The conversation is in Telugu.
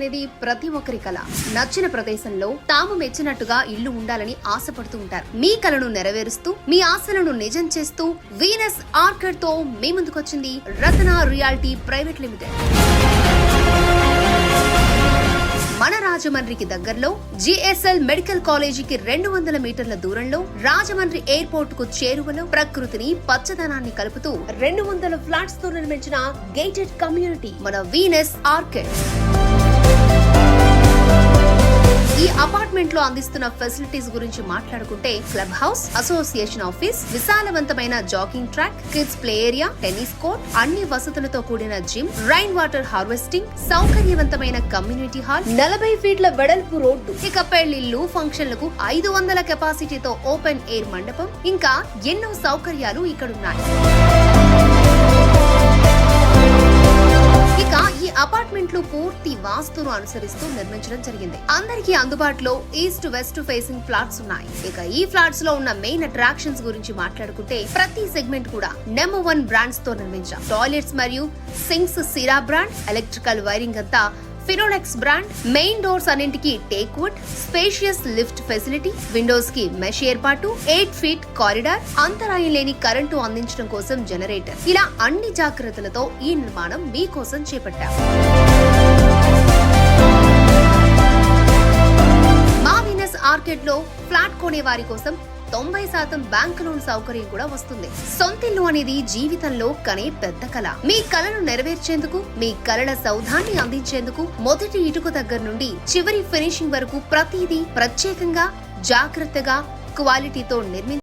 అనేది ప్రతి ఒక్కరి కల. నచ్చిన ప్రదేశంలో తాము మెచ్చినట్టుగా ఇల్లు ఉండాలని ఆశపడుతూ ఉంటారు. మీ కలను నెరవేరుస్తూ మీ ఆశలను నిజం చేస్తూ వీనస్ ఆర్కిడ్ తో మీ ముందుకొచ్చింది రతన రియాలిటీ ప్రైవేట్ లిమిటెడ్. మన రాజమండ్రికి దగ్గరలో జిఎస్ఎల్ మెడికల్ కాలేజీకి 200 మీటర్ల దూరంలో రాజమండ్రి ఎయిర్పోర్ట్ కు చేరువలో ప్రకృతిని పచ్చదనాన్ని కలుపుతూ 200 ఫ్లాట్స్ తో నిర్మించిన గేటెడ్ కమ్యూనిటీ మన వీనస్ ఆర్కిడ్. ఈ అపార్ట్మెంట్ లో అందిస్తున్న ఫెసిలిటీస్ గురించి మాట్లాడుకుంటే క్లబ్ హౌస్, అసోసియేషన్ ఆఫీస్, విశాలవంతమైన jogging track, kids play area, tennis court, అన్ని వసతులతో కూడిన జిమ్, రైన్ వాటర్ హార్వెస్టింగ్, సౌకర్యవంతమైన కమ్యూనిటీ హాల్, 40 ఫీట్ల వెడల్పు రోడ్డు, ఇక పెళ్లిళ్లు, ఫంక్షన్లకు 500 కెపాసిటీతో ఓపెన్ ఎయిర్ మండపం, ఇంకా ఎన్నో సౌకర్యాలు ఇక్కడున్నాయి. ఇక ఈ అపార్ట్మెంట్లు పూర్తి వాస్తును అనుసరిస్తూ నిర్మించడం జరిగింది. అందరికీ అందుబాటులో ఈస్ట్ వెస్ట్ ఫేసింగ్ ఫ్లాట్స్ ఉన్నాయి. ఇక ఈ ఫ్లాట్స్ లో ఉన్న మెయిన్ అట్రాక్షన్స్ గురించి మాట్లాడుకుంటే ప్రతి సెగ్మెంట్ కూడా నెంబర్ 1 బ్రాండ్స్ తో నిర్మించాం. టాయిలెట్స్ మరియు సింక్స్ సిరా బ్రాండ్, ఎలక్ట్రికల్ వైరింగ్ అంతా ఫినోలెక్స్ బ్రాండ్, మెయిన్ డోర్స్ అన్నింటికి teak wood, spacious lift facility, Windows కి మెష్ ఏర్పాటు, 8 ఫీట్ కారిడార్, అంతరాయం లేని కరెంటు అందించడం కోసం జనరేటర్, ఇలా అన్ని జాగ్రత్తలతో ఈ నిర్మాణం మీకోసం చేపట్టాం. మా వీనస్ ఆర్కిడ్ లో ఫ్లాట్ కొనే వారి కోసం 90% బ్యాంక్ లోన్ సౌకర్యం కూడా వస్తుంది. సొంతిల్లు అనేది జీవితంలో కనే పెద్ద కల. మీ కలను నెరవేర్చేందుకు, మీ కలల సౌధాన్ని అందించేందుకు మొదటి ఇటుక దగ్గర నుండి చివరి ఫినిషింగ్ వరకు ప్రతిదీ ప్రత్యేకంగా, జాగ్రత్తగా, క్వాలిటీతో నిర్మించారు.